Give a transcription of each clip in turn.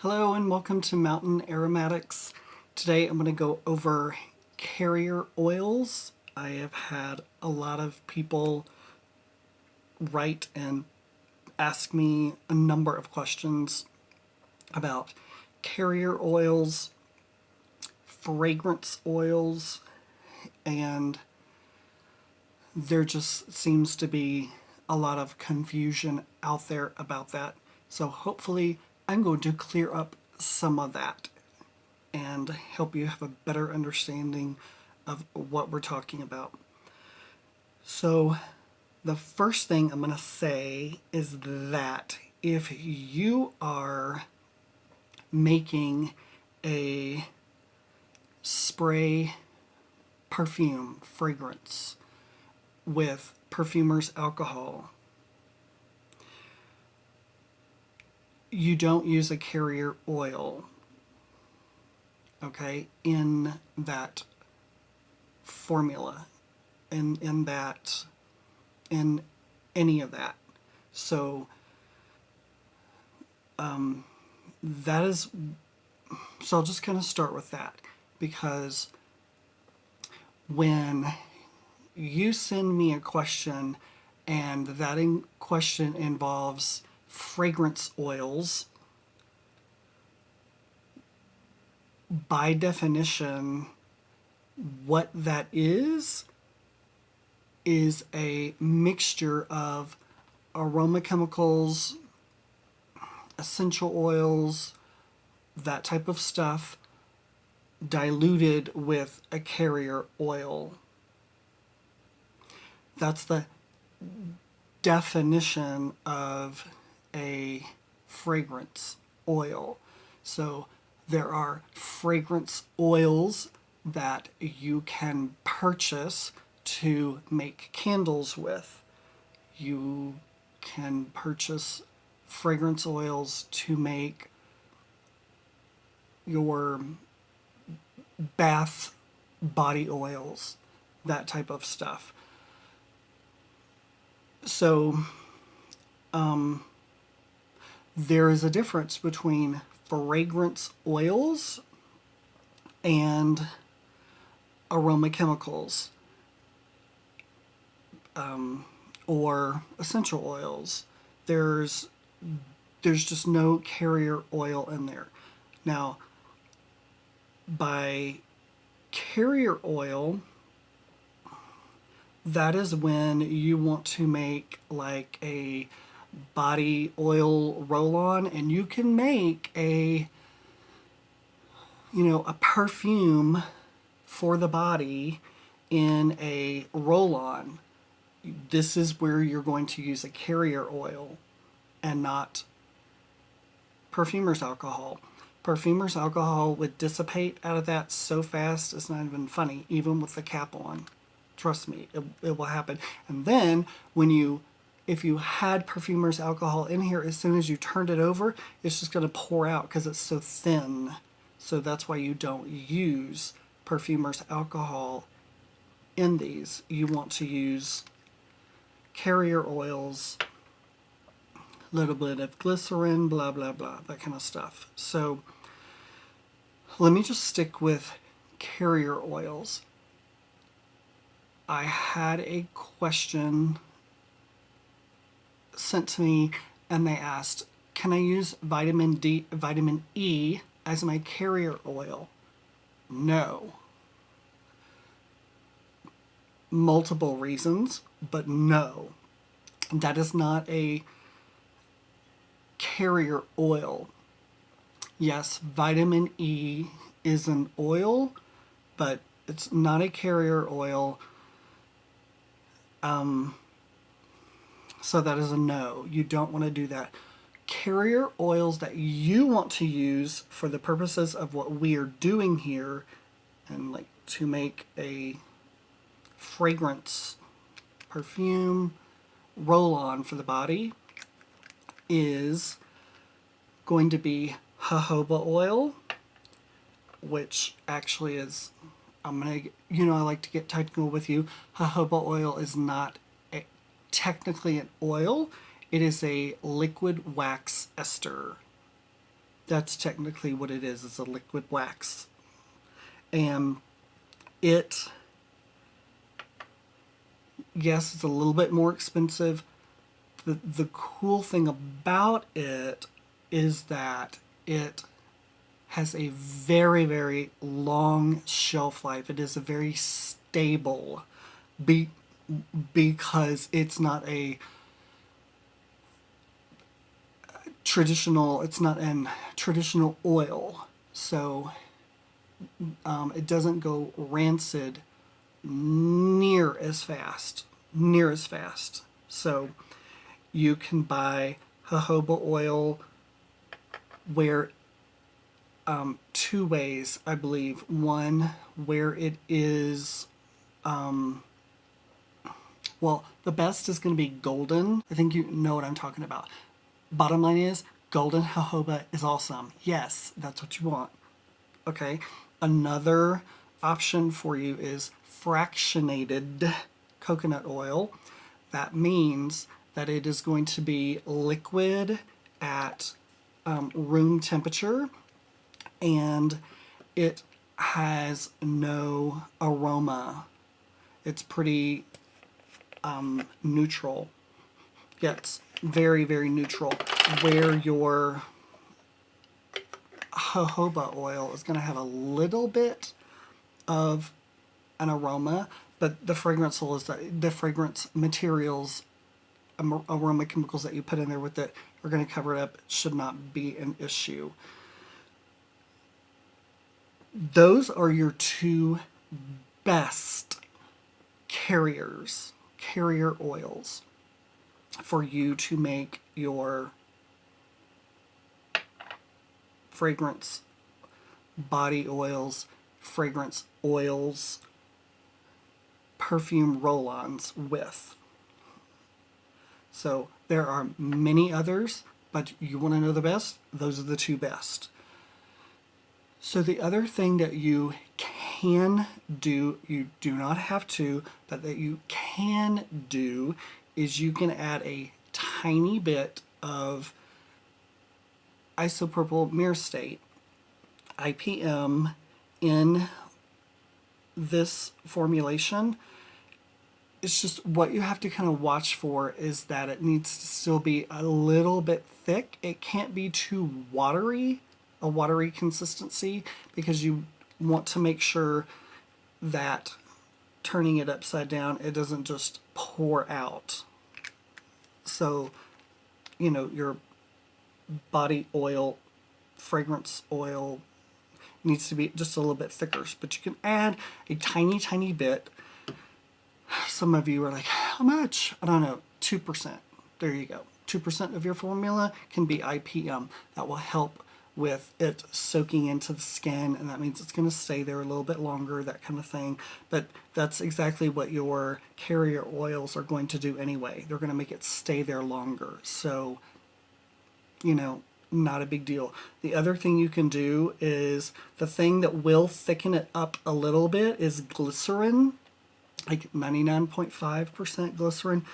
Hello and welcome to Mountain Aromatics. Today I'm going to go over carrier oils. I have had a lot of people write and ask me a number of questions about carrier oils, fragrance oils, and there just seems to be a lot of confusion out there about that. So hopefully I'm going to clear up some of that and help you have a better understanding of what we're talking about. So the first thing I'm going to say is that if you are making a spray perfume fragrance with perfumer's alcohol, you don't use a carrier oil, okay, in that formula, in any of that. So that is, so I'll just kind of start with that, because when you send me a question and that question involves fragrance oils, by definition, what that is a mixture of aroma chemicals, essential oils, that type of stuff, diluted with a carrier oil. That's the definition of a fragrance oil. So there are fragrance oils that you can purchase to make candles with. You can purchase fragrance oils to make your bath body oils, that type of stuff. So there is a difference between fragrance oils and aroma chemicals, or essential oils. There's just no carrier oil in there. Now, by carrier oil, that is when you want to make like a body oil roll-on, and you can make a perfume for the body in a roll-on. This is where you're going to use a carrier oil and not perfumer's alcohol. Perfumer's alcohol would dissipate out of that so fast it's not even funny, even with the cap on. Trust me, it will happen. And then if you had perfumer's alcohol in here, as soon as you turned it over, it's just going to pour out because it's so thin. So that's why you don't use perfumer's alcohol in these. You want to use carrier oils, a little bit of glycerin, blah, blah, blah, that kind of stuff. So let me just stick with carrier oils. I had a question sent to me and they asked, can I use vitamin E as my carrier oil? No. Multiple reasons, but no. That is not a carrier oil. Yes, vitamin E is an oil, but it's not a carrier oil. So that is a no. You don't want to do that. Carrier oils that you want to use for the purposes of what we are doing here, and like to make a fragrance perfume roll-on for the body, is going to be jojoba oil, which actually is, I like to get technical with you. Jojoba oil is not technically an oil. It is a liquid wax ester. That's technically what it is. It's a liquid wax. And it, yes, it's a little bit more expensive. The cool thing about it is that it has a very, very long shelf life. It is a very stable be, because it's not a traditional, it's not an traditional oil. So it doesn't go rancid near as fast. Near as fast. So you can buy jojoba oil where two ways, I believe. One, where it is, well, the best is going to be golden. I think you know what I'm talking about. Bottom line is, golden jojoba is awesome. Yes, that's what you want. Okay. Another option for you is fractionated coconut oil. That means that it is going to be liquid at room temperature, and it has no aroma. It's pretty neutral. Gets very, very neutral. Where your jojoba oil is going to have a little bit of an aroma, but the fragrance oil is the fragrance materials, aroma chemicals that you put in there with it are going to cover it up. It should not be an issue. Those are your two best carrier oils for you to make your fragrance body oils, fragrance oils, perfume roll-ons with. So there are many others, but you want to know the best? Those are the two best. So the other thing that you can do, you do not have to, but that you can do, is you can add a tiny bit of isopropyl myrcete, IPM, in this formulation. It's just what you have to kind of watch for is that it needs to still be a little bit thick. It can't be too watery, a watery consistency, because you want to make sure that turning it upside down, it doesn't just pour out. So, you know, your body oil, fragrance oil needs to be just a little bit thicker, but you can add a tiny, tiny bit. Some of you are like, how much? I don't know, 2%. There you go. 2% of your formula can be IPM. That will help with it soaking into the skin, and that means it's going to stay there a little bit longer, that kind of thing. But that's exactly what your carrier oils are going to do anyway. They're going to make it stay there longer. So, you know, not a big deal. The other thing you can do is, the thing that will thicken it up a little bit is glycerin, like 99.5% glycerin.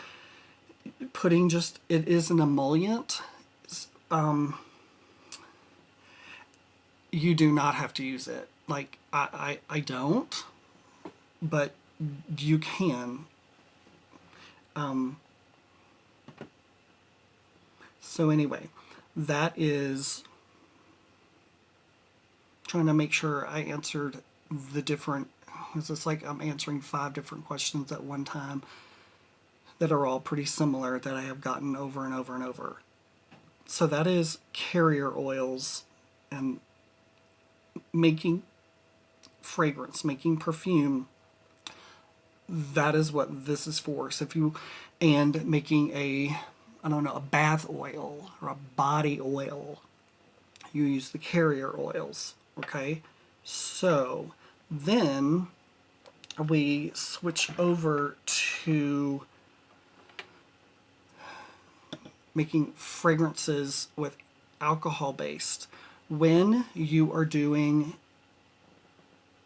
Putting just, it is an emollient. You do not have to use it. Like, I don't, but you can. So anyway, that is trying to make sure I answered the different, it's like I'm answering 5 different questions at one time that are all pretty similar that I have gotten over and over and over. So that is carrier oils and making fragrance, making perfume. That is what this is for. So if you, and making a, I don't know, a bath oil or a body oil, you use the carrier oils. Okay, so then we switch over to making fragrances with alcohol based. When you are doing,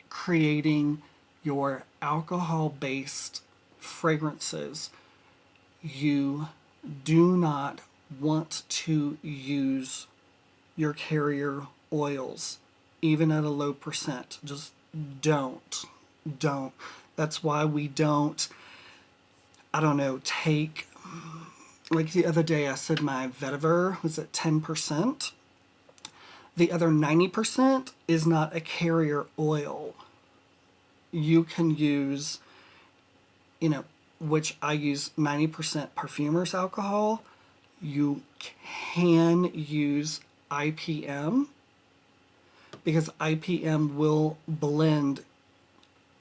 creating your alcohol based fragrances, you do not want to use your carrier oils, even at a low percent. Just don't. Don't. That's why we don't, I don't know, take, like the other day I said my vetiver was at 10%. The other 90% is not a carrier oil. You can use, which I use 90% perfumers alcohol. You can use IPM because IPM will blend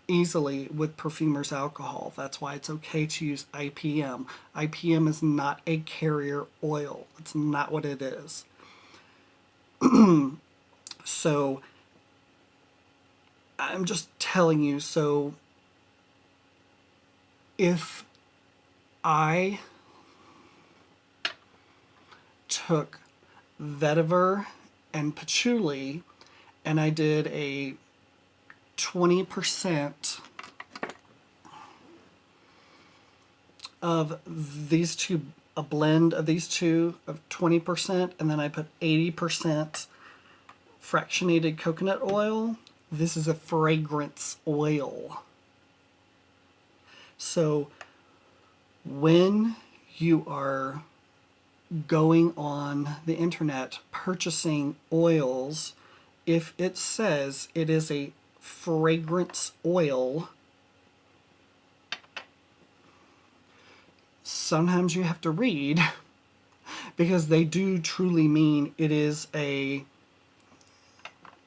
easily with perfumers alcohol. That's why it's okay to use IPM. IPM is not a carrier oil. It's not what it is. So I'm just telling you, so if I took vetiver and patchouli and I did a 20% of these two, a blend of these two of 20%, and then I put 80% fractionated coconut oil, this is a fragrance oil. So when you are going on the internet purchasing oils, if it says it is a fragrance oil, sometimes you have to read because they do truly mean it is a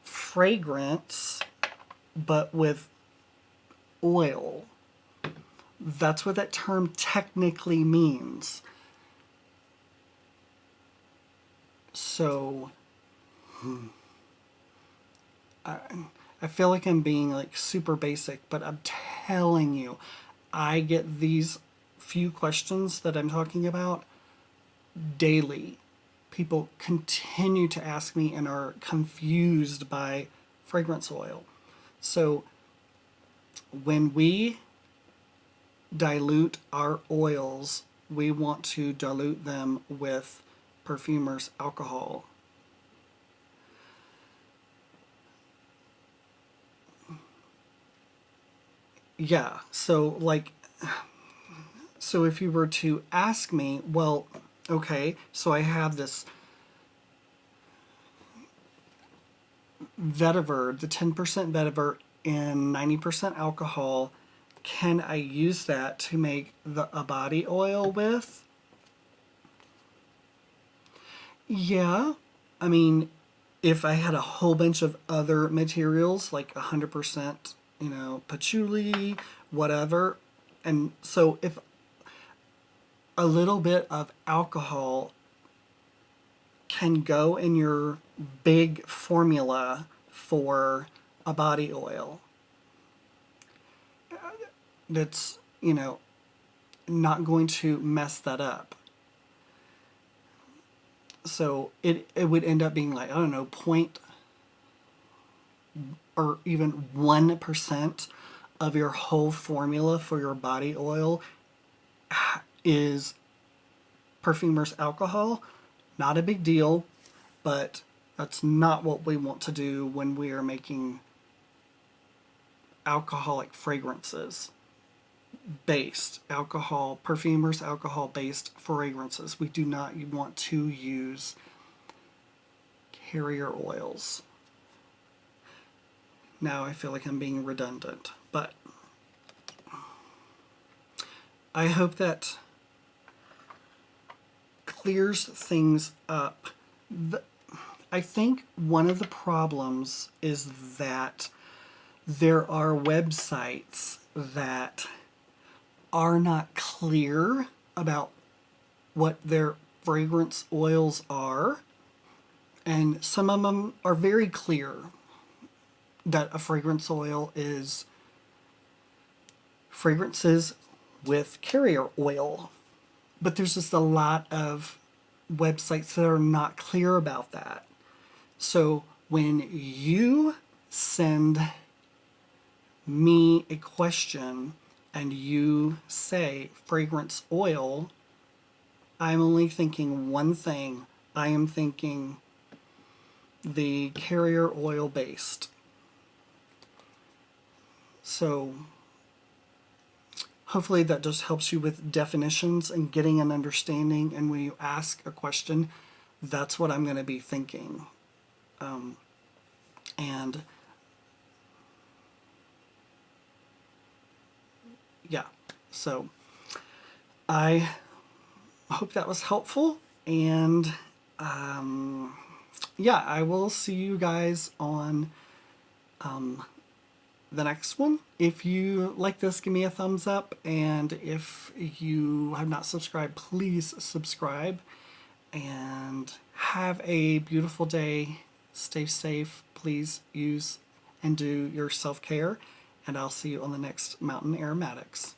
fragrance but with oil. That's what that term technically means. So I feel like I'm being like super basic, but I'm telling you, I get these few questions that I'm talking about daily. People continue to ask me and are confused by fragrance oil. So when we dilute our oils, we want to dilute them with perfumers alcohol. Yeah, so if you were to ask me, well, okay, so I have this vetiver, the 10% vetiver and 90% alcohol, can I use that to make a body oil with? Yeah, I mean, if I had a whole bunch of other materials, like 100%, patchouli, whatever, and so if a little bit of alcohol can go in your big formula for a body oil, that's, not going to mess that up. So it would end up being like, I don't know, point or even 1% of your whole formula for your body oil is perfumer's alcohol. Not a big deal, but that's not what we want to do when we are making alcoholic fragrances based alcohol, perfumers alcohol based fragrances. We do not want to use carrier oils. Now I feel like I'm being redundant, but I hope that clears things up. I think one of the problems is that there are websites that are not clear about what their fragrance oils are, and some of them are very clear that a fragrance oil is fragrances with carrier oil. But there's just a lot of websites that are not clear about that. So when you send me a question and you say fragrance oil, I'm only thinking one thing. I am thinking the carrier oil based. So hopefully that just helps you with definitions and getting an understanding. And when you ask a question, that's what I'm going to be thinking. And yeah, so I hope that was helpful. And yeah, I will see you guys on the next one. If you like this, give me a thumbs up. And if you have not subscribed, please subscribe. And have a beautiful day. Stay safe. Please use and do your self-care. And I'll see you on the next Mountain Aromatics.